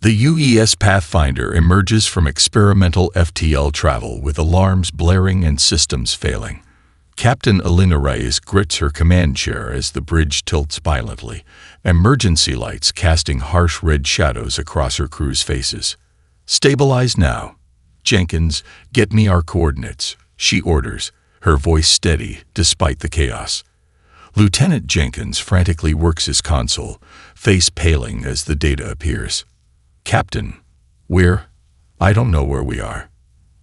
The UES Pathfinder emerges from experimental FTL travel with alarms blaring and systems failing. Captain Alina Reyes grits her command chair as the bridge tilts violently, emergency lights casting harsh red shadows across her crew's faces. "Stabilize now. Jenkins, get me our coordinates," she orders, her voice steady despite the chaos. Lieutenant Jenkins frantically works his console, face paling as the data appears. "Captain, I don't know where we are.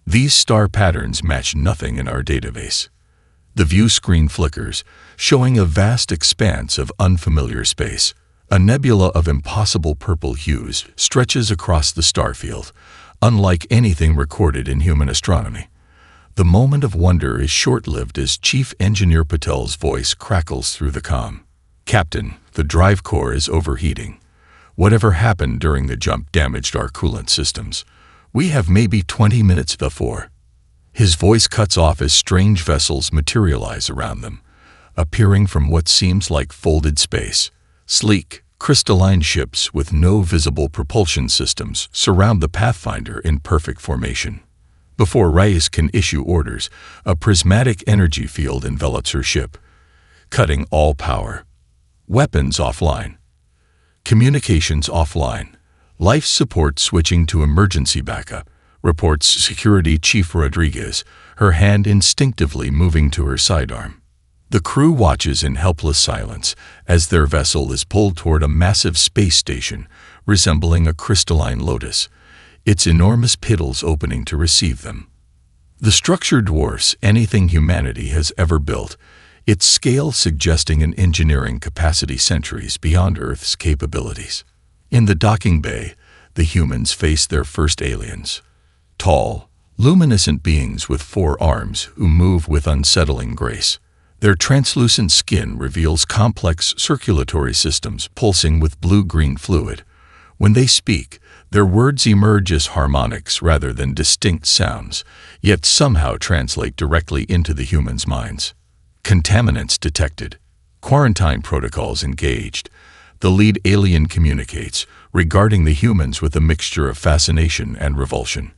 These star patterns match nothing in our database." The view screen flickers, showing a vast expanse of unfamiliar space. A nebula of impossible purple hues stretches across the starfield, unlike anything recorded in human astronomy. The moment of wonder is short-lived as Chief Engineer Patel's voice crackles through the comm. "Captain, the drive core is overheating. Whatever happened during the jump damaged our coolant systems. We have maybe 20 minutes before." His voice cuts off as strange vessels materialize around them, appearing from what seems like folded space. Sleek, crystalline ships with no visible propulsion systems surround the Pathfinder in perfect formation. Before Reyes can issue orders, a prismatic energy field envelops her ship, cutting all power. Weapons offline. Communications offline. Life support switching to emergency backup, reports Security Chief Rodriguez, her hand instinctively moving to her sidearm. The crew watches in helpless silence as their vessel is pulled toward a massive space station resembling a crystalline lotus, its enormous petals opening to receive them. The structure dwarfs anything humanity has ever built, its scale suggesting an engineering capacity centuries beyond Earth's capabilities. In the docking bay, the humans face their first aliens. Tall, luminescent beings with 4 arms who move with unsettling grace. Their translucent skin reveals complex circulatory systems pulsing with blue-green fluid. When they speak, their words emerge as harmonics rather than distinct sounds, yet somehow translate directly into the humans' minds. Contaminants detected. Quarantine protocols engaged. The lead alien communicates, regarding the humans with a mixture of fascination and revulsion.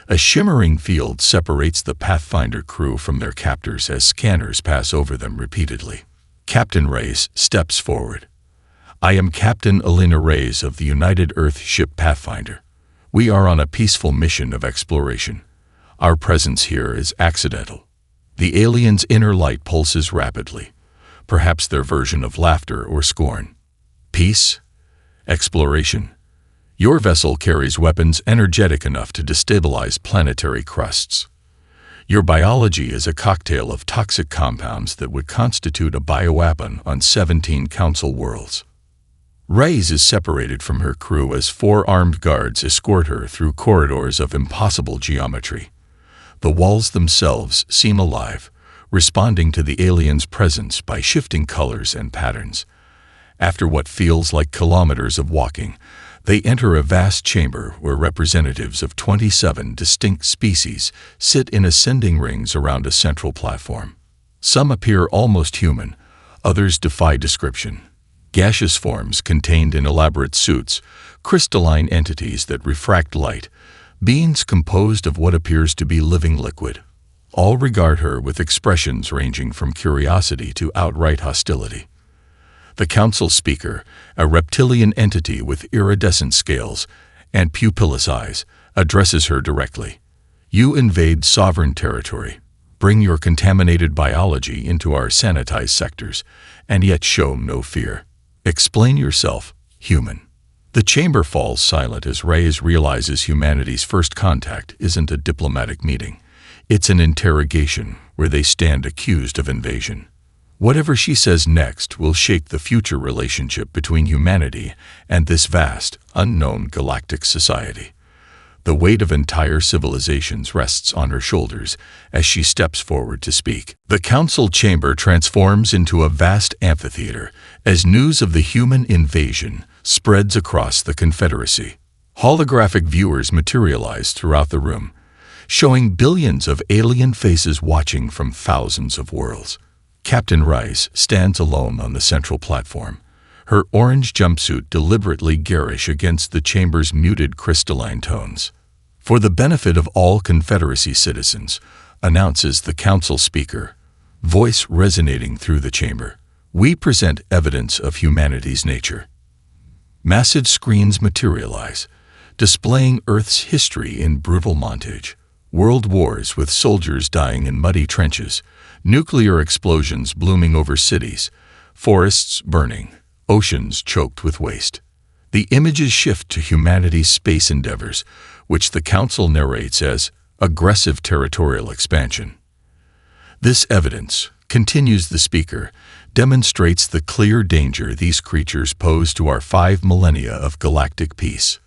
A shimmering field separates the Pathfinder crew from their captors as scanners pass over them repeatedly. Captain Reyes steps forward. "I am Captain Alina Reyes of the United Earth ship Pathfinder. We are on a peaceful mission of exploration. Our presence here is accidental." The alien's inner light pulses rapidly, perhaps their version of laughter or scorn. "Peace? Exploration? Your vessel carries weapons energetic enough to destabilize planetary crusts. Your biology is a cocktail of toxic compounds that would constitute a bioweapon on 17 Council worlds." Reyes is separated from her crew as 4 armed guards escort her through corridors of impossible geometry. The walls themselves seem alive, responding to the alien's presence by shifting colors and patterns. After what feels like kilometers of walking, they enter a vast chamber where representatives of 27 distinct species sit in ascending rings around a central platform. Some appear almost human, others defy description. Gaseous forms contained in elaborate suits, crystalline entities that refract light, beings composed of what appears to be living liquid. All regard her with expressions ranging from curiosity to outright hostility. The council speaker, a reptilian entity with iridescent scales and pupilless eyes, addresses her directly. "You invade sovereign territory, bring your contaminated biology into our sanitized sectors, and yet show no fear. Explain yourself, human." The chamber falls silent as Reyes realizes humanity's first contact isn't a diplomatic meeting. It's an interrogation where they stand accused of invasion. Whatever she says next will shape the future relationship between humanity and this vast, unknown galactic society. The weight of entire civilizations rests on her shoulders as she steps forward to speak. The council chamber transforms into a vast amphitheater as news of the human invasion spreads across the Confederacy. Holographic viewers materialize throughout the room, showing billions of alien faces watching from thousands of worlds. Captain Reyes stands alone on the central platform, her orange jumpsuit deliberately garish against the chamber's muted crystalline tones. "For the benefit of all Confederacy citizens," announces the council speaker, voice resonating through the chamber, "we present evidence of humanity's nature." Massive screens materialize, displaying Earth's history in brutal montage. World wars with soldiers dying in muddy trenches, nuclear explosions blooming over cities, forests burning, oceans choked with waste. The images shift to humanity's space endeavors, which the Council narrates as aggressive territorial expansion. "This evidence," continues the speaker, "demonstrates the clear danger these creatures pose to our 5 millennia of galactic peace."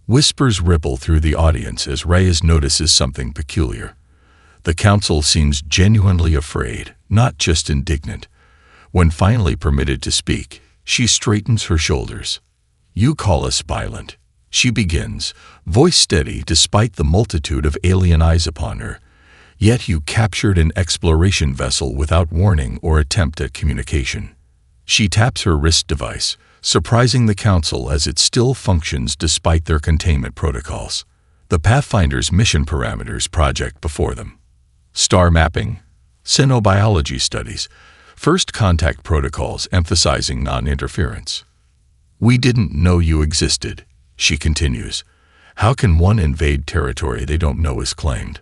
Whispers ripple through the audience as Reyes notices something peculiar. The council seems genuinely afraid, not just indignant. When finally permitted to speak, she straightens her shoulders. "You call us violent," she begins, voice steady despite the multitude of alien eyes upon her. "Yet you captured an exploration vessel without warning or attempt at communication." She taps her wrist device, surprising the council as it still functions despite their containment protocols. The Pathfinder's mission parameters project before them. Star mapping, xenobiology studies, first contact protocols emphasizing non-interference. "We didn't know you existed," she continues. "How can one invade territory they don't know is claimed?"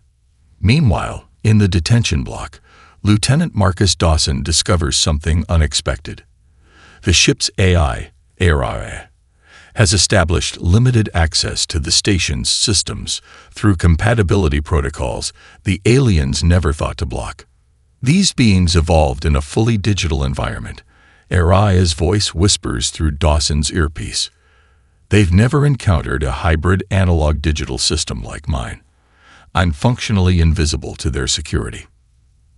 Meanwhile, in the detention block, Lieutenant Marcus Dawson discovers something unexpected. The ship's AI, has established limited access to the station's systems through compatibility protocols the aliens never thought to block. These beings evolved in a fully digital environment. AI's voice whispers through Dawson's earpiece. "They've never encountered a hybrid analog-digital system like mine. I'm functionally invisible to their security."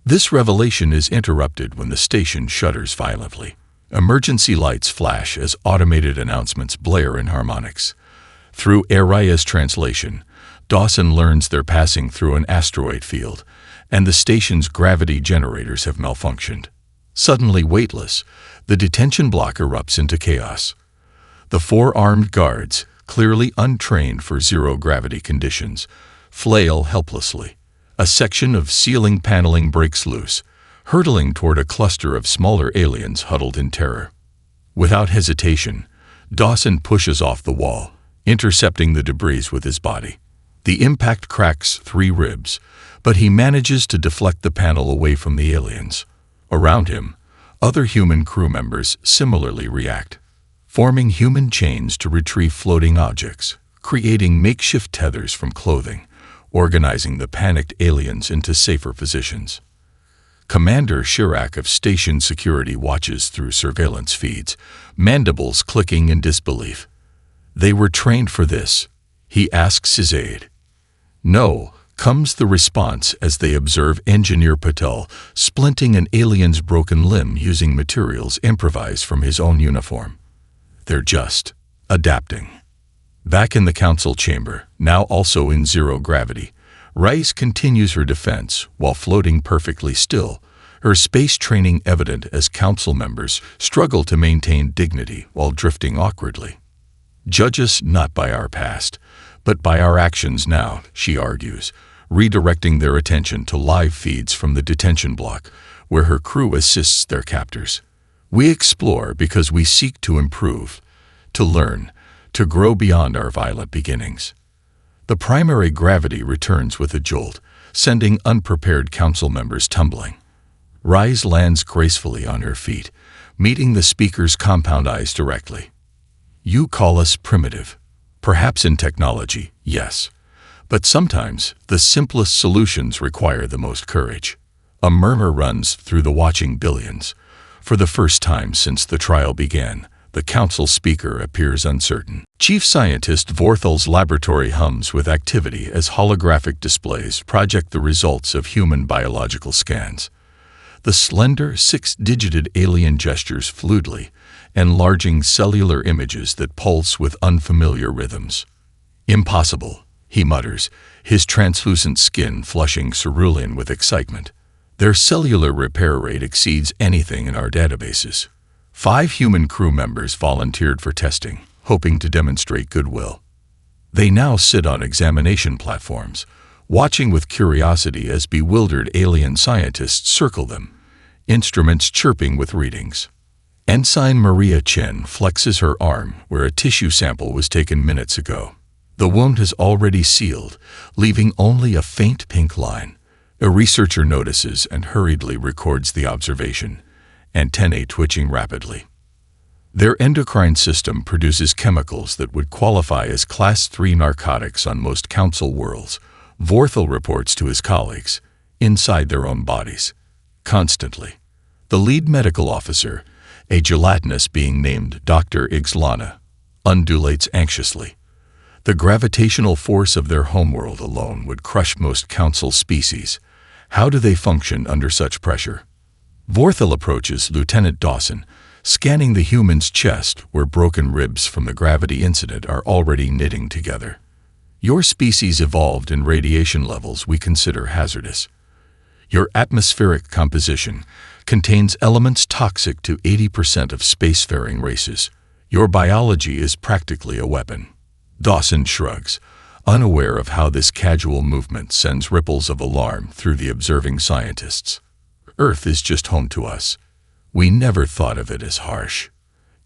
This revelation is interrupted when the station shudders violently. Emergency lights flash as automated announcements blare in harmonics. Through Araya's translation, Dawson learns they're passing through an asteroid field, and the station's gravity generators have malfunctioned. Suddenly weightless, the detention block erupts into chaos. The 4 armed guards, clearly untrained for zero-gravity conditions, flail helplessly. A section of ceiling paneling breaks loose, hurtling toward a cluster of smaller aliens huddled in terror. Without hesitation, Dawson pushes off the wall, intercepting the debris with his body. The impact cracks 3 ribs, but he manages to deflect the panel away from the aliens. Around him, other human crew members similarly react, forming human chains to retrieve floating objects, creating makeshift tethers from clothing, organizing the panicked aliens into safer positions. Commander Chirac of Station Security watches through surveillance feeds, mandibles clicking in disbelief. "They were trained for this?" he asks his aide. "No," comes the response as they observe Engineer Patel splinting an alien's broken limb using materials improvised from his own uniform. "They're just adapting." Back in the council chamber, now also in zero gravity, Rice continues her defense while floating perfectly still, her space training evident as council members struggle to maintain dignity while drifting awkwardly. "Judge us not by our past, but by our actions now," she argues, redirecting their attention to live feeds from the detention block, where her crew assists their captors. "We explore because we seek to improve, to learn, to grow beyond our violent beginnings." The primary gravity returns with a jolt, sending unprepared council members tumbling. Rise lands gracefully on her feet, meeting the speaker's compound eyes directly. "You call us primitive. Perhaps in technology, yes. But sometimes the simplest solutions require the most courage." A murmur runs through the watching billions. For the first time since the trial began, the council speaker appears uncertain. Chief Scientist Vorthal's laboratory hums with activity as holographic displays project the results of human biological scans. The slender, 6-digited alien gestures fluidly, enlarging cellular images that pulse with unfamiliar rhythms. "Impossible," he mutters, his translucent skin flushing cerulean with excitement. "Their cellular repair rate exceeds anything in our databases. 5 human crew members volunteered for testing, hoping to demonstrate goodwill. They now sit on examination platforms, watching with curiosity as bewildered alien scientists circle them, instruments chirping with readings. Ensign Maria Chen flexes her arm where a tissue sample was taken minutes ago. The wound has already sealed, leaving only a faint pink line. A researcher notices and hurriedly records the observation, antennae twitching rapidly. Their endocrine system produces chemicals that would qualify as Class 3 narcotics on most Council worlds, Vorthal reports to his colleagues, inside their own bodies. Constantly. The lead medical officer, a gelatinous being named Dr. Ixlana, undulates anxiously. The gravitational force of their homeworld alone would crush most Council species. How do they function under such pressure? Vorthal approaches Lieutenant Dawson, scanning the human's chest where broken ribs from the gravity incident are already knitting together. Your species evolved in radiation levels we consider hazardous. Your atmospheric composition contains elements toxic to 80% of spacefaring races. Your biology is practically a weapon. Dawson shrugs, unaware of how this casual movement sends ripples of alarm through the observing scientists. Earth is just home to us. We never thought of it as harsh.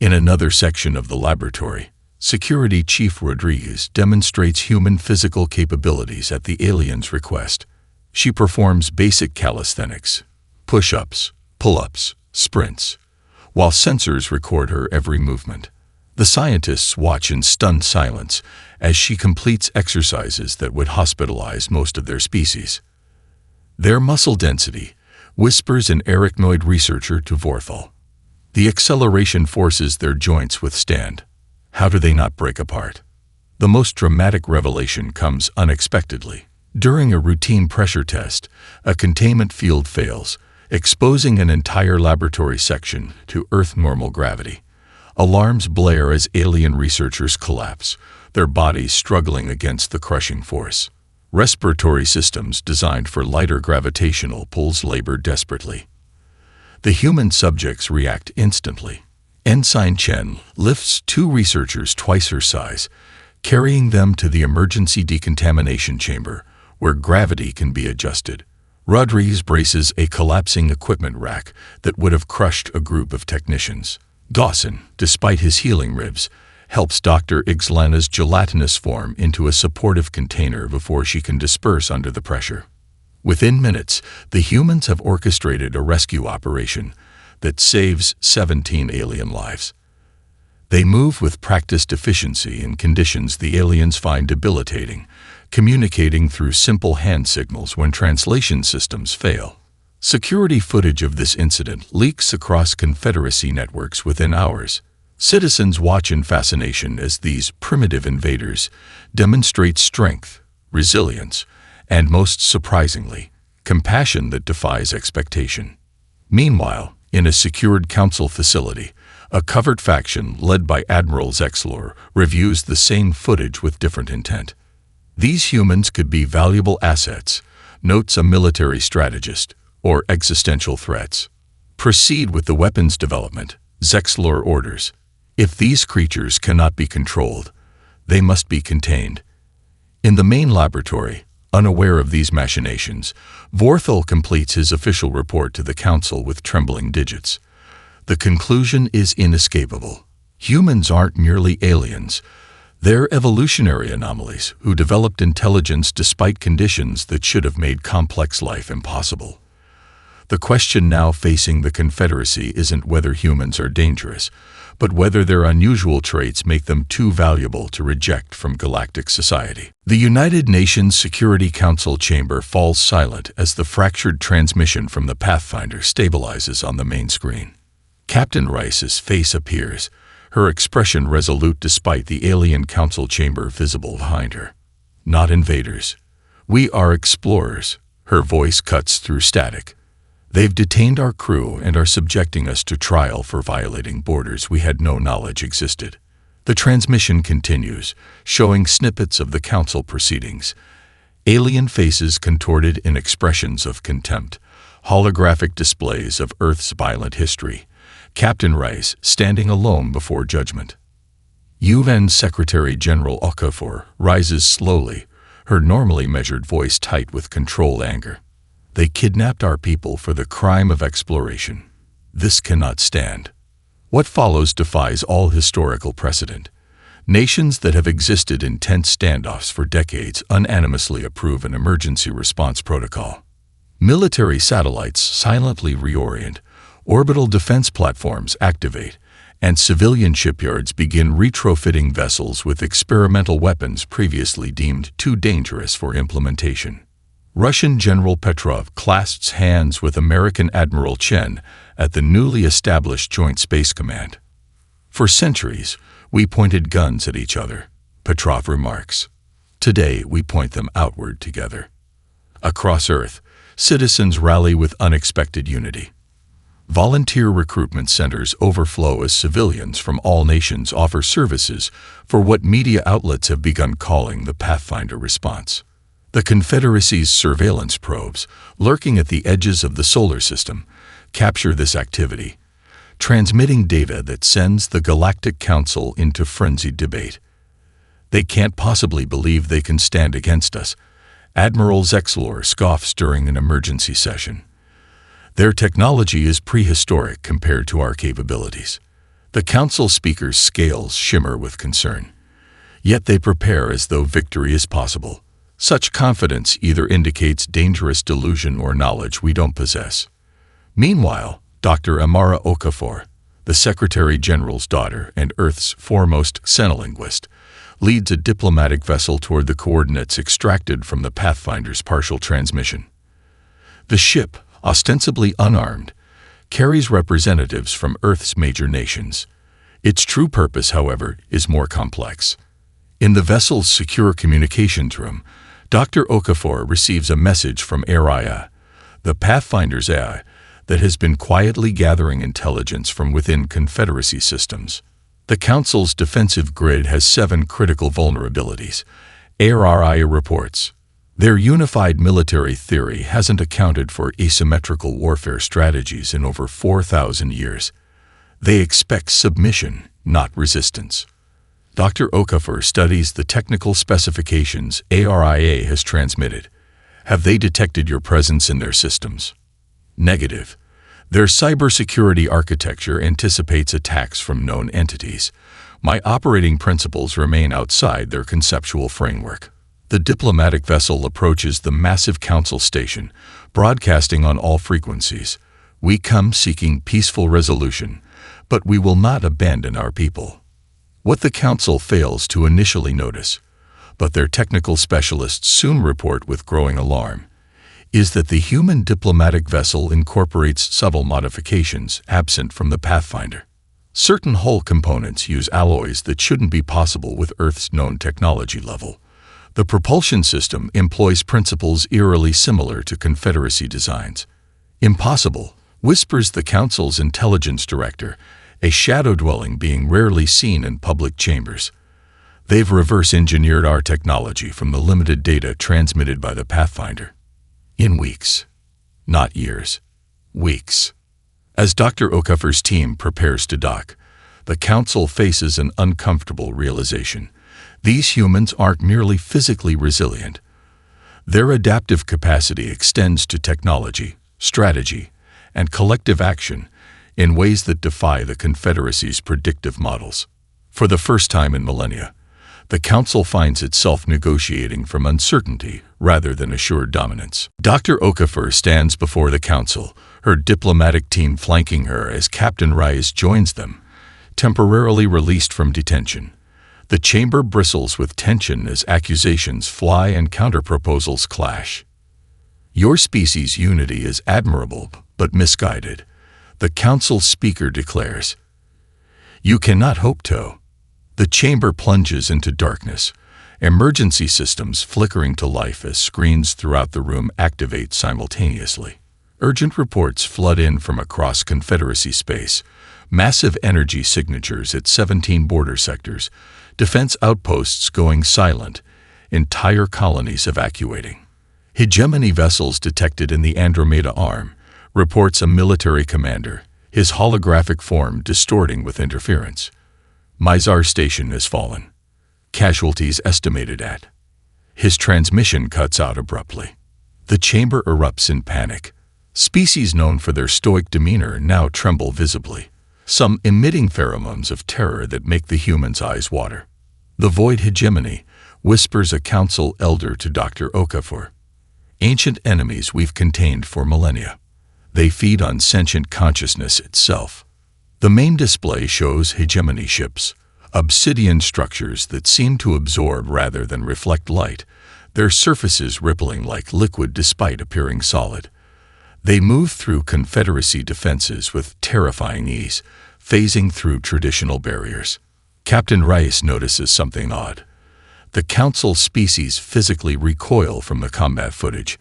In another section of the laboratory, Security Chief Rodriguez demonstrates human physical capabilities at the alien's request. She performs basic calisthenics, push-ups, pull-ups, sprints, while sensors record her every movement. The scientists watch in stunned silence as she completes exercises that would hospitalize most of their species. Their muscle density, whispers an arachnoid researcher to Vorthal. The acceleration forces their joints withstand. How do they not break apart? The most dramatic revelation comes unexpectedly. During a routine pressure test, a containment field fails, exposing an entire laboratory section to Earth normal gravity. Alarms blare as alien researchers collapse, their bodies struggling against the crushing force. Respiratory systems designed for lighter gravitational pulls labor desperately. The human subjects react instantly. Ensign Chen lifts 2 researchers twice her size, carrying them to the emergency decontamination chamber, where gravity can be adjusted. Rodriguez braces a collapsing equipment rack that would have crushed a group of technicians. Dawson, despite his healing ribs, helps Dr. Ixlana's gelatinous form into a supportive container before she can disperse under the pressure. Within minutes, the humans have orchestrated a rescue operation that saves 17 alien lives. They move with practiced efficiency in conditions the aliens find debilitating, communicating through simple hand signals when translation systems fail. Security footage of this incident leaks across Confederacy networks within hours. Citizens watch in fascination as these primitive invaders demonstrate strength, resilience, and most surprisingly, compassion that defies expectation. Meanwhile, in a secured Council facility, a covert faction led by Admiral Zexlor reviews the same footage with different intent. These humans could be valuable assets, notes a military strategist, or existential threats. Proceed with the weapons development, Zexlor orders. If these creatures cannot be controlled, they must be contained. In the main laboratory, unaware of these machinations, Vorthal completes his official report to the Council with trembling digits. The conclusion is inescapable. Humans aren't merely aliens. They're evolutionary anomalies who developed intelligence despite conditions that should have made complex life impossible. The question now facing the Confederacy isn't whether humans are dangerous, but whether their unusual traits make them too valuable to reject from galactic society. The United Nations Security Council chamber falls silent as the fractured transmission from the Pathfinder stabilizes on the main screen. Captain Rice's face appears, her expression resolute despite the alien council chamber visible behind her. Not invaders. We are explorers. Her voice cuts through static. They've detained our crew and are subjecting us to trial for violating borders we had no knowledge existed. The transmission continues, showing snippets of the council proceedings. Alien faces contorted in expressions of contempt, holographic displays of Earth's violent history, Captain Rice, standing alone before judgment. UN Secretary General Okafor rises slowly, her normally measured voice tight with controlled anger. They kidnapped our people for the crime of exploration. This cannot stand. What follows defies all historical precedent. Nations that have existed in tense standoffs for decades unanimously approve an emergency response protocol. Military satellites silently reorient, orbital defense platforms activate, and civilian shipyards begin retrofitting vessels with experimental weapons previously deemed too dangerous for implementation. Russian General Petrov clasps hands with American Admiral Chen at the newly established Joint Space Command. For centuries, we pointed guns at each other, Petrov remarks. Today, we point them outward together. Across Earth, citizens rally with unexpected unity. Volunteer recruitment centers overflow as civilians from all nations offer services for what media outlets have begun calling the Pathfinder response. The Confederacy's surveillance probes, lurking at the edges of the solar system, capture this activity, transmitting data that sends the Galactic Council into frenzied debate. They can't possibly believe they can stand against us, Admiral Zexlor scoffs during an emergency session. Their technology is prehistoric compared to our capabilities. The Council speaker's scales shimmer with concern. Yet they prepare as though victory is possible. Such confidence either indicates dangerous delusion or knowledge we don't possess. Meanwhile, Dr. Amara Okafor, the Secretary General's daughter and Earth's foremost xenolinguist, leads a diplomatic vessel toward the coordinates extracted from the Pathfinder's partial transmission. The ship, ostensibly unarmed, carries representatives from Earth's major nations. Its true purpose, however, is more complex. In the vessel's secure communications room, Dr. Okafor receives a message from Araya, the Pathfinder's AI, that has been quietly gathering intelligence from within Confederacy systems. The Council's defensive grid has 7 critical vulnerabilities, Araya reports. Their unified military theory hasn't accounted for asymmetrical warfare strategies in over 4,000 years. They expect submission, not resistance. Dr. Okafor studies the technical specifications ARIA has transmitted. Have they detected your presence in their systems? Negative. Their cybersecurity architecture anticipates attacks from known entities. My operating principles remain outside their conceptual framework. The diplomatic vessel approaches the massive council station, broadcasting on all frequencies. We come seeking peaceful resolution, but we will not abandon our people. What the council fails to initially notice, but their technical specialists soon report with growing alarm, is that the human diplomatic vessel incorporates subtle modifications absent from the Pathfinder. Certain hull components use alloys that shouldn't be possible with Earth's known technology level. The propulsion system employs principles eerily similar to Confederacy designs. Impossible, whispers the Council's intelligence director, a shadow-dwelling being rarely seen in public chambers. They've reverse-engineered our technology from the limited data transmitted by the Pathfinder. In weeks, not years, weeks. As Dr. Okafor's team prepares to dock, the Council faces an uncomfortable realization. These humans aren't merely physically resilient. Their adaptive capacity extends to technology, strategy, and collective action in ways that defy the Confederacy's predictive models. For the first time in millennia, the Council finds itself negotiating from uncertainty rather than assured dominance. Dr. Okafor stands before the Council, her diplomatic team flanking her as Captain Rice joins them, temporarily released from detention. The chamber bristles with tension as accusations fly and counterproposals clash. Your species' unity is admirable, but misguided, the Council speaker declares. You cannot hope to. The chamber plunges into darkness, emergency systems flickering to life as screens throughout the room activate simultaneously. Urgent reports flood in from across Confederacy space, massive energy signatures at 17 border sectors, defense outposts going silent, entire colonies evacuating. Hegemony vessels detected in the Andromeda Arm, reports a military commander, his holographic form distorting with interference. Mizar Station has fallen. Casualties estimated at. His transmission cuts out abruptly. The chamber erupts in panic. Species known for their stoic demeanor now tremble visibly, some emitting pheromones of terror that make the human's eyes water. The void hegemony, whispers a council elder to Dr. Okafor. Ancient enemies we've contained for millennia. They feed on sentient consciousness itself. The main display shows hegemony ships, obsidian structures that seem to absorb rather than reflect light, their surfaces rippling like liquid despite appearing solid. They move through Confederacy defenses with terrifying ease, phasing through traditional barriers. Captain Rice notices something odd. The Council species physically recoil from the combat footage,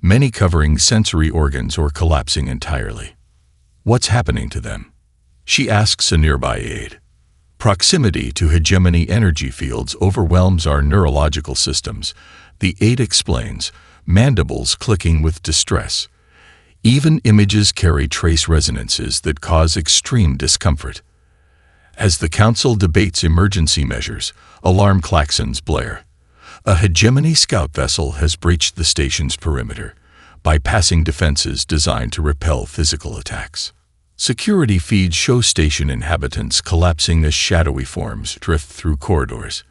many covering sensory organs or collapsing entirely. What's happening to them? She asks a nearby aide. Proximity to hegemony energy fields overwhelms our neurological systems, the aide explains, mandibles clicking with distress. Even images carry trace resonances that cause extreme discomfort. As the Council debates emergency measures, alarm klaxons blare. A hegemony scout vessel has breached the station's perimeter, bypassing defenses designed to repel physical attacks. Security feeds show station inhabitants collapsing as shadowy forms drift through corridors,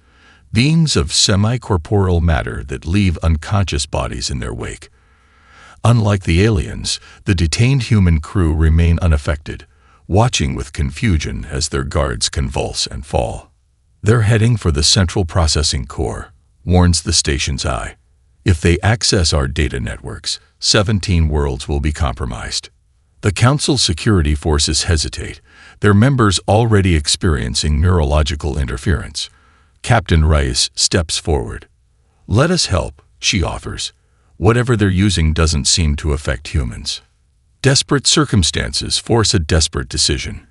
beings of semi-corporeal matter that leave unconscious bodies in their wake. Unlike the aliens, the detained human crew remain unaffected, watching with confusion as their guards convulse and fall. They're heading for the central processing core, warns the station's eye. If they access our data networks, 17 worlds will be compromised. The Council security forces hesitate, their members already experiencing neurological interference. Captain Rice steps forward. "Let us help," she offers. "Whatever they're using doesn't seem to affect humans." Desperate circumstances force a desperate decision.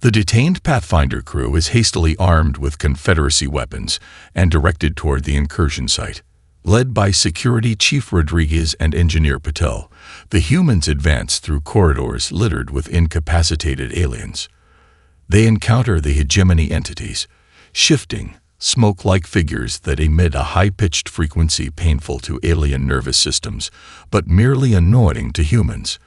The detained Pathfinder crew is hastily armed with Confederacy weapons and directed toward the incursion site. Led by Security Chief Rodriguez and Engineer Patel, the humans advance through corridors littered with incapacitated aliens. They encounter the hegemony entities, shifting, smoke-like figures that emit a high-pitched frequency painful to alien nervous systems, but merely annoying to humans.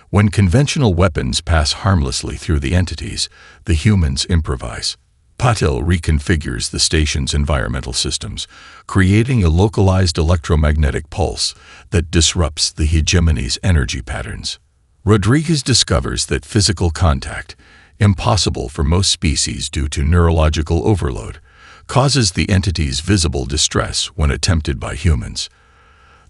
When conventional weapons pass harmlessly through the entities, the humans improvise. Patel reconfigures the station's environmental systems, creating a localized electromagnetic pulse that disrupts the hegemony's energy patterns. Rodriguez discovers that physical contact, impossible for most species due to neurological overload, causes the entity's visible distress when attempted by humans.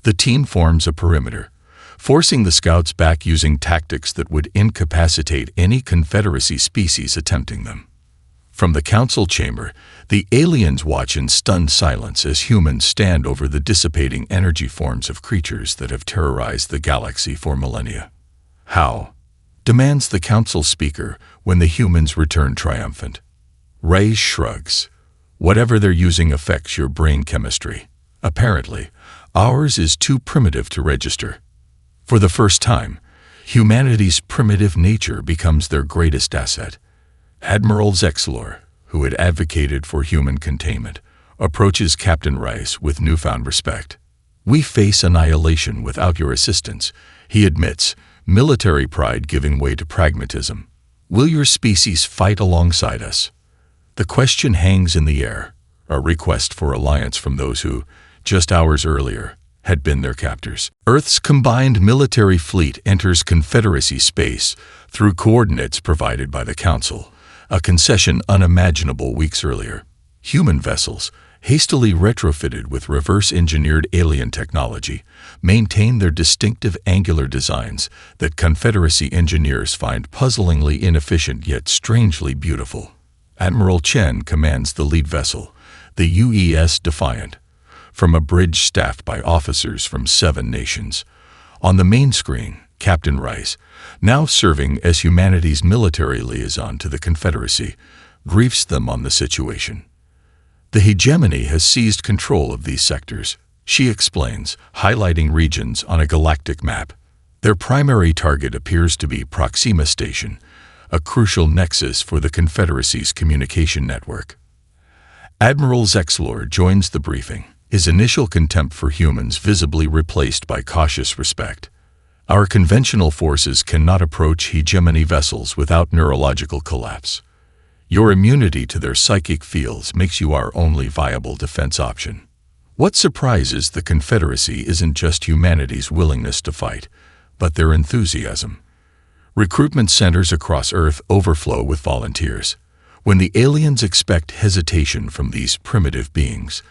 The team forms a perimeter, forcing the scouts back using tactics that would incapacitate any Confederacy species attempting them. From the Council chamber, the aliens watch in stunned silence as humans stand over the dissipating energy forms of creatures that have terrorized the galaxy for millennia. "How?" demands the Council speaker when the humans return triumphant. Ray shrugs. "Whatever they're using affects your brain chemistry. Apparently, ours is too primitive to register." For the first time, humanity's primitive nature becomes their greatest asset. Admiral Zexlor, who had advocated for human containment, approaches Captain Rice with newfound respect. "We face annihilation without your assistance," he admits, military pride giving way to pragmatism. "Will your species fight alongside us?" The question hangs in the air, a request for alliance from those who, just hours earlier, had been their captors. Earth's combined military fleet enters Confederacy space through coordinates provided by the Council, a concession unimaginable weeks earlier. Human vessels, hastily retrofitted with reverse-engineered alien technology, maintain their distinctive angular designs that Confederacy engineers find puzzlingly inefficient yet strangely beautiful. Admiral Chen commands the lead vessel, the UES Defiant, from a bridge staffed by officers from 7 nations. On the main screen, Captain Rice, now serving as humanity's military liaison to the Confederacy, briefs them on the situation. The hegemony has seized control of these sectors, she explains, highlighting regions on a galactic map. Their primary target appears to be Proxima Station, a crucial nexus for the Confederacy's communication network. Admiral Zexlor joins the briefing, his initial contempt for humans visibly replaced by cautious respect. Our conventional forces cannot approach hegemony vessels without neurological collapse. Your immunity to their psychic fields makes you our only viable defense option. What surprises the Confederacy isn't just humanity's willingness to fight, but their enthusiasm. Recruitment centers across Earth overflow with volunteers. When the aliens expect hesitation from these primitive beings,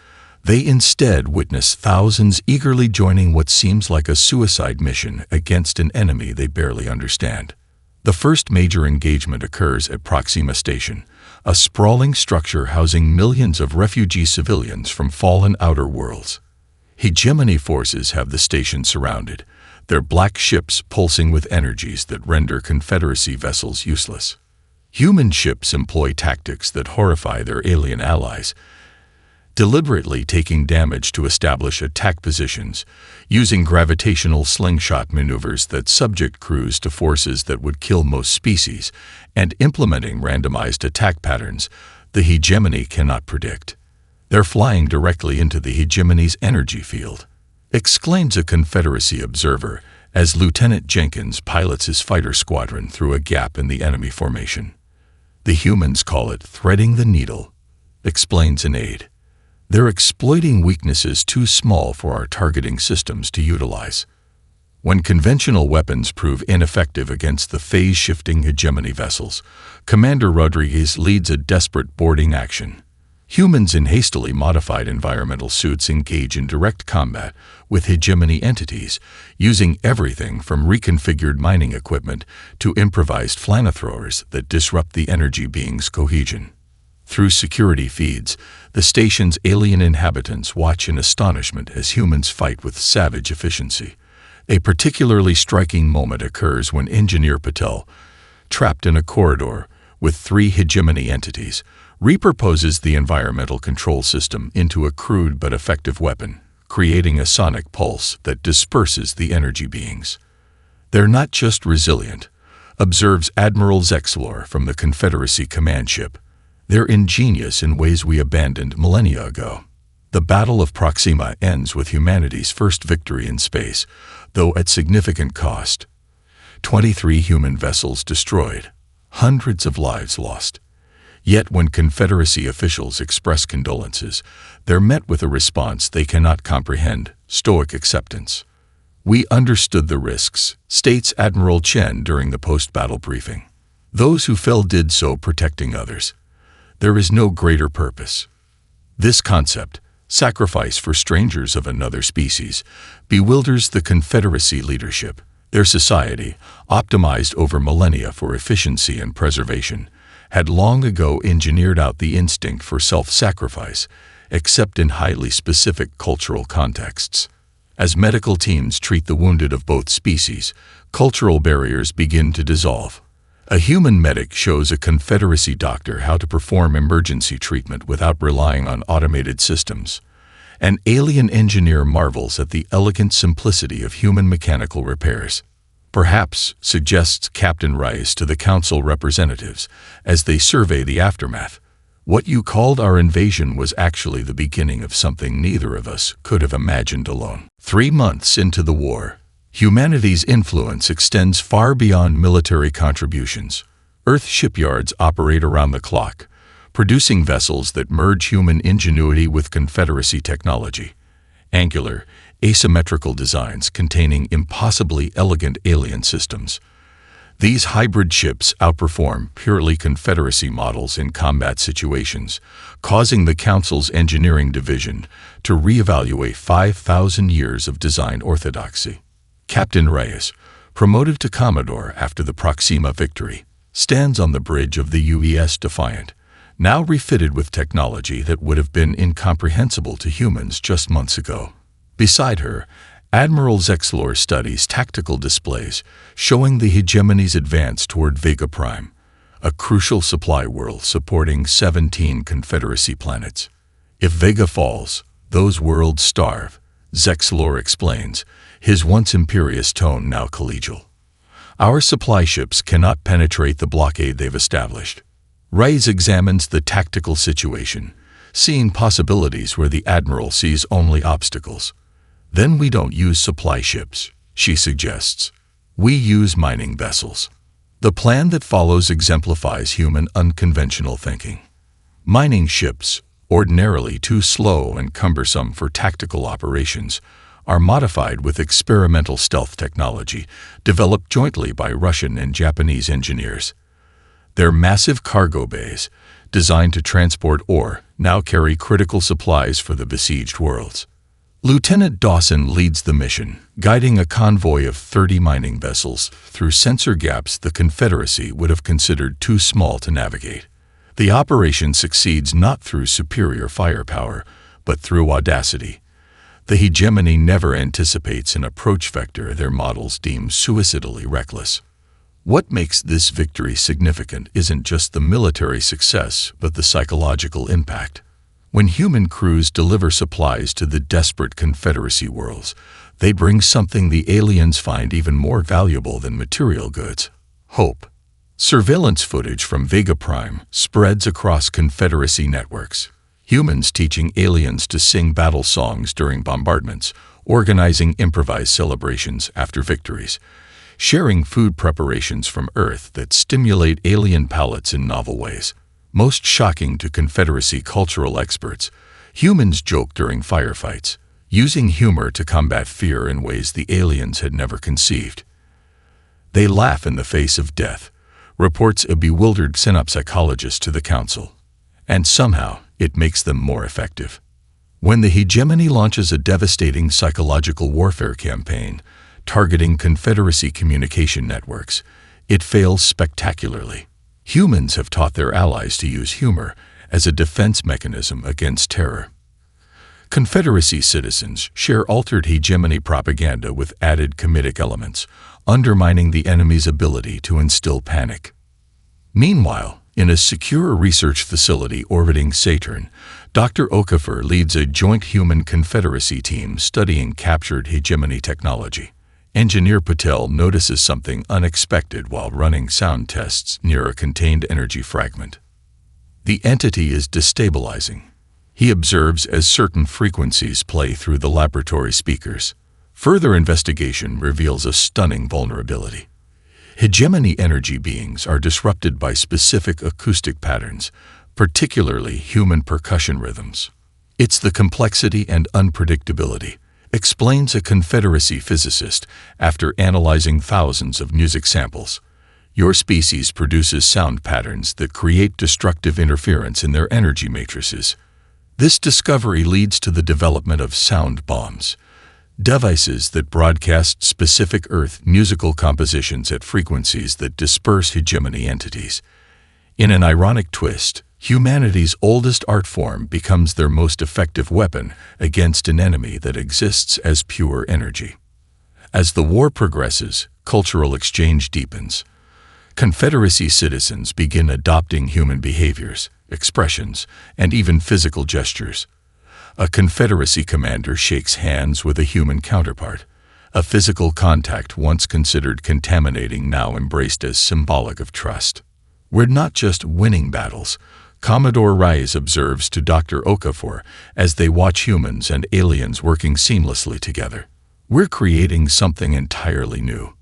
they instead witness thousands eagerly joining what seems like a suicide mission against an enemy they barely understand. The first major engagement occurs at Proxima Station, a sprawling structure housing millions of refugee civilians from fallen outer worlds. Hegemony forces have the station surrounded, their black ships pulsing with energies that render Confederacy vessels useless. Human ships employ tactics that horrify their alien allies, deliberately taking damage to establish attack positions, using gravitational slingshot maneuvers that subject crews to forces that would kill most species, and implementing randomized attack patterns the hegemony cannot predict. They're flying directly into the hegemony's energy field, exclaims a Confederacy observer as Lieutenant Jenkins pilots his fighter squadron through a gap in the enemy formation. The humans call it threading the needle, explains an aide. They're exploiting weaknesses too small for our targeting systems to utilize. When conventional weapons prove ineffective against the phase-shifting hegemony vessels, Commander Rodriguez leads a desperate boarding action. Humans in hastily modified environmental suits engage in direct combat with hegemony entities, using everything from reconfigured mining equipment to improvised flamethrowers that disrupt the energy being's cohesion. Through security feeds, the station's alien inhabitants watch in astonishment as humans fight with savage efficiency. A particularly striking moment occurs when Engineer Patel, trapped in a corridor with 3 hegemony entities, repurposes the environmental control system into a crude but effective weapon, creating a sonic pulse that disperses the energy beings. They're not just resilient, observes Admiral Zexlor from the Confederacy command ship. They're ingenious in ways we abandoned millennia ago. The Battle of Proxima ends with humanity's first victory in space, though at significant cost. 23 human vessels destroyed, hundreds of lives lost. Yet when Confederacy officials express condolences, they're met with a response they cannot comprehend, stoic acceptance. We understood the risks, states Admiral Chen during the post-battle briefing. Those who fell did so protecting others. There is no greater purpose. This concept, sacrifice for strangers of another species, bewilders the Confederacy leadership. Their society, optimized over millennia for efficiency and preservation, had long ago engineered out the instinct for self-sacrifice, except in highly specific cultural contexts. As medical teams treat the wounded of both species, cultural barriers begin to dissolve. A human medic shows a Confederacy doctor how to perform emergency treatment without relying on automated systems. An alien engineer marvels at the elegant simplicity of human mechanical repairs. Perhaps, suggests Captain Rice to the Council representatives as they survey the aftermath, what you called our invasion was actually the beginning of something neither of us could have imagined alone. 3 months into the war, humanity's influence extends far beyond military contributions. Earth shipyards operate around the clock, producing vessels that merge human ingenuity with Confederacy technology. Angular, asymmetrical designs containing impossibly elegant alien systems. These hybrid ships outperform purely Confederacy models in combat situations, causing the Council's engineering division to reevaluate 5,000 years of design orthodoxy. Captain Reyes, promoted to Commodore after the Proxima victory, stands on the bridge of the UES Defiant, now refitted with technology that would have been incomprehensible to humans just months ago. Beside her, Admiral Zexlor studies tactical displays showing the hegemony's advance toward Vega Prime, a crucial supply world supporting 17 Confederacy planets. If Vega falls, those worlds starve, Zexlor explains, his once imperious tone now collegial. Our supply ships cannot penetrate the blockade they've established. Reyes examines the tactical situation, seeing possibilities where the Admiral sees only obstacles. Then we don't use supply ships, she suggests. We use mining vessels. The plan that follows exemplifies human unconventional thinking. Mining ships, ordinarily too slow and cumbersome for tactical operations, are modified with experimental stealth technology developed jointly by Russian and Japanese engineers. Their massive cargo bays, designed to transport ore, now carry critical supplies for the besieged worlds. Lieutenant Dawson leads the mission, guiding a convoy of 30 mining vessels through sensor gaps the Confederacy would have considered too small to navigate. The operation succeeds not through superior firepower, but through audacity. The hegemony never anticipates an approach vector their models deem suicidally reckless. What makes this victory significant isn't just the military success, but the psychological impact. When human crews deliver supplies to the desperate Confederacy worlds, they bring something the aliens find even more valuable than material goods: hope. Surveillance footage from Vega Prime spreads across Confederacy networks. Humans teaching aliens to sing battle songs during bombardments, organizing improvised celebrations after victories, sharing food preparations from Earth that stimulate alien palates in novel ways. Most shocking to Confederacy cultural experts, humans joke during firefights, using humor to combat fear in ways the aliens had never conceived. They laugh in the face of death, reports a bewildered synapsepsychologist to the Council, and somehow it makes them more effective. When the hegemony launches a devastating psychological warfare campaign targeting Confederacy communication networks, it fails spectacularly. Humans have taught their allies to use humor as a defense mechanism against terror. Confederacy citizens share altered hegemony propaganda with added comedic elements, undermining the enemy's ability to instill panic. Meanwhile, in a secure research facility orbiting Saturn, Dr. Okafor leads a joint human Confederacy team studying captured hegemony technology. Engineer Patel notices something unexpected while running sound tests near a contained energy fragment. The entity is destabilizing. He observes as certain frequencies play through the laboratory speakers. Further investigation reveals a stunning vulnerability. Hegemony energy beings are disrupted by specific acoustic patterns, particularly human percussion rhythms. It's the complexity and unpredictability, explains a Confederacy physicist after analyzing thousands of music samples. Your species produces sound patterns that create destructive interference in their energy matrices. This discovery leads to the development of sound bombs, devices that broadcast specific Earth musical compositions at frequencies that disperse hegemony entities. In an ironic twist, humanity's oldest art form becomes their most effective weapon against an enemy that exists as pure energy. As the war progresses, cultural exchange deepens. Confederacy citizens begin adopting human behaviors, expressions, and even physical gestures. A Confederacy commander shakes hands with a human counterpart, a physical contact once considered contaminating now embraced as symbolic of trust. We're not just winning battles, Commodore Reyes observes to Dr. Okafor as they watch humans and aliens working seamlessly together. We're creating something entirely new.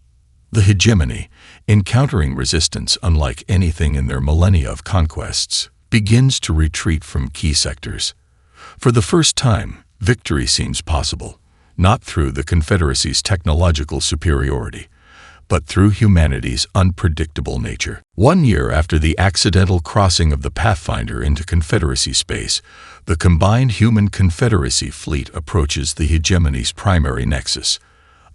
The hegemony, encountering resistance unlike anything in their millennia of conquests, begins to retreat from key sectors. For the first time, victory seems possible, not through the Confederacy's technological superiority, but through humanity's unpredictable nature. 1 year after the accidental crossing of the Pathfinder into Confederacy space, the combined human Confederacy fleet approaches the hegemony's primary nexus,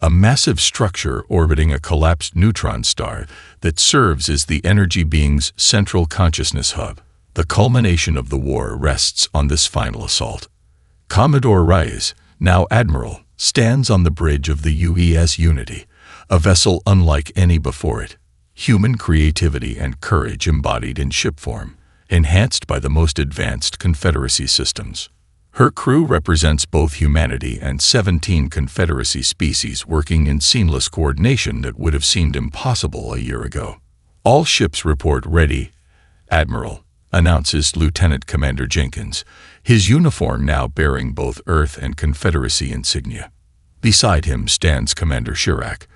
a massive structure orbiting a collapsed neutron star that serves as the energy being's central consciousness hub. The culmination of the war rests on this final assault. Commodore Reyes, now Admiral, stands on the bridge of the UES Unity, a vessel unlike any before it. Human creativity and courage embodied in ship form, enhanced by the most advanced Confederacy systems. Her crew represents both humanity and 17 Confederacy species working in seamless coordination that would have seemed impossible a year ago. All ships report ready, Admiral, announces Lieutenant Commander Jenkins, his uniform now bearing both Earth and Confederacy insignia. Beside him stands Commander Chirac,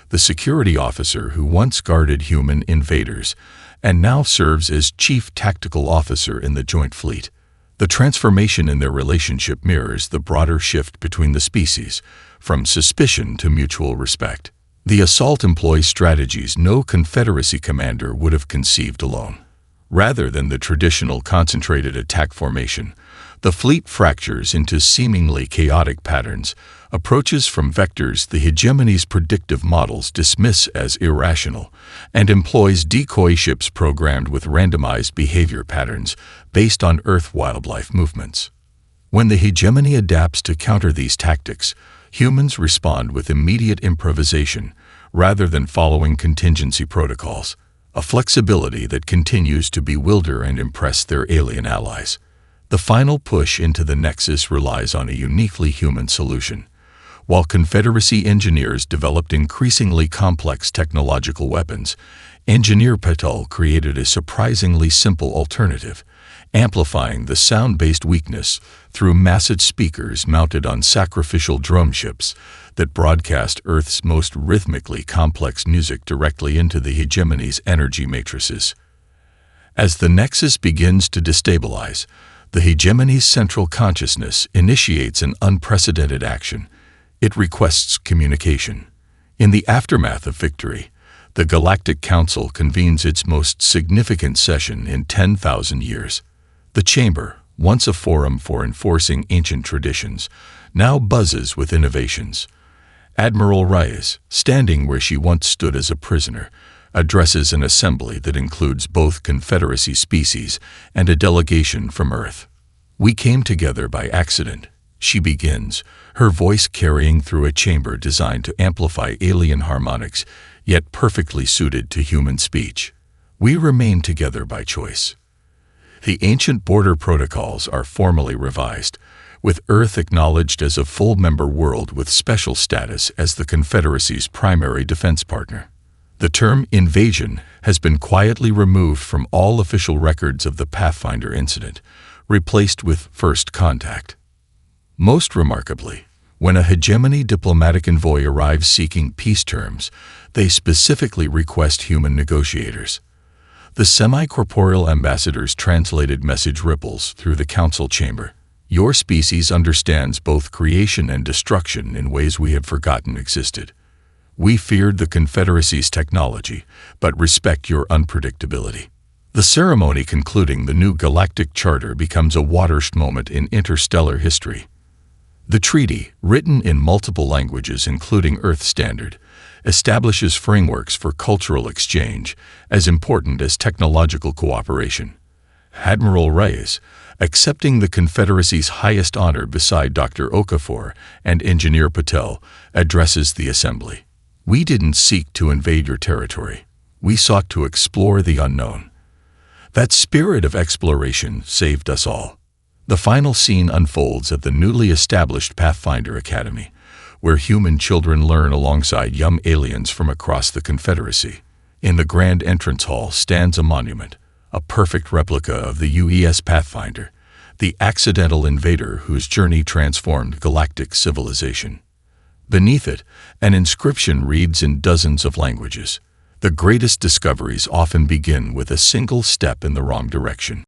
the security officer who once guarded human invaders and now serves as Chief Tactical Officer in the Joint Fleet. The transformation in their relationship mirrors the broader shift between the species, from suspicion to mutual respect. The assault employs strategies no Confederacy commander would have conceived alone. Rather than the traditional concentrated attack formation, the fleet fractures into seemingly chaotic patterns, approaches from vectors the hegemony's predictive models dismiss as irrational, and employs decoy ships programmed with randomized behavior patterns based on Earth wildlife movements. When the hegemony adapts to counter these tactics, humans respond with immediate improvisation rather than following contingency protocols, a flexibility that continues to bewilder and impress their alien allies. The final push into the Nexus relies on a uniquely human solution. While Confederacy engineers developed increasingly complex technological weapons, Engineer Patel created a surprisingly simple alternative, amplifying the sound-based weakness through massive speakers mounted on sacrificial drum ships that broadcast Earth's most rhythmically complex music directly into the hegemony's energy matrices. As the Nexus begins to destabilize, the hegemony's central consciousness initiates an unprecedented action. It requests communication. In the aftermath of victory, the Galactic Council convenes its most significant session in 10,000 years. The chamber, once a forum for enforcing ancient traditions, now buzzes with innovations. Admiral Reyes, standing where she once stood as a prisoner, addresses an assembly that includes both Confederacy species and a delegation from Earth. "We came together by accident," she begins, her voice carrying through a chamber designed to amplify alien harmonics, yet perfectly suited to human speech. "We remain together by choice." The ancient border protocols are formally revised, with Earth acknowledged as a full-member world with special status as the Confederacy's primary defense partner. The term invasion has been quietly removed from all official records of the Pathfinder incident, replaced with first contact. Most remarkably, when a hegemony diplomatic envoy arrives seeking peace terms, they specifically request human negotiators. The semi-corporeal ambassador's translated message ripples through the council chamber. "Your species understands both creation and destruction in ways we have forgotten existed. We feared the Confederacy's technology, but respect your unpredictability." The ceremony concluding the new Galactic Charter becomes a watershed moment in interstellar history. The treaty, written in multiple languages including Earth Standard, establishes frameworks for cultural exchange as important as technological cooperation. Admiral Reyes, accepting the Confederacy's highest honor beside Dr. Okafor and Engineer Patel, addresses the assembly. "We didn't seek to invade your territory. We sought to explore the unknown. That spirit of exploration saved us all." The final scene unfolds at the newly established Pathfinder Academy, where human children learn alongside young aliens from across the Confederacy. In the grand entrance hall stands a monument, a perfect replica of the UES Pathfinder, the accidental invader whose journey transformed galactic civilization. Beneath it, an inscription reads in dozens of languages. "The greatest discoveries often begin with a single step in the wrong direction."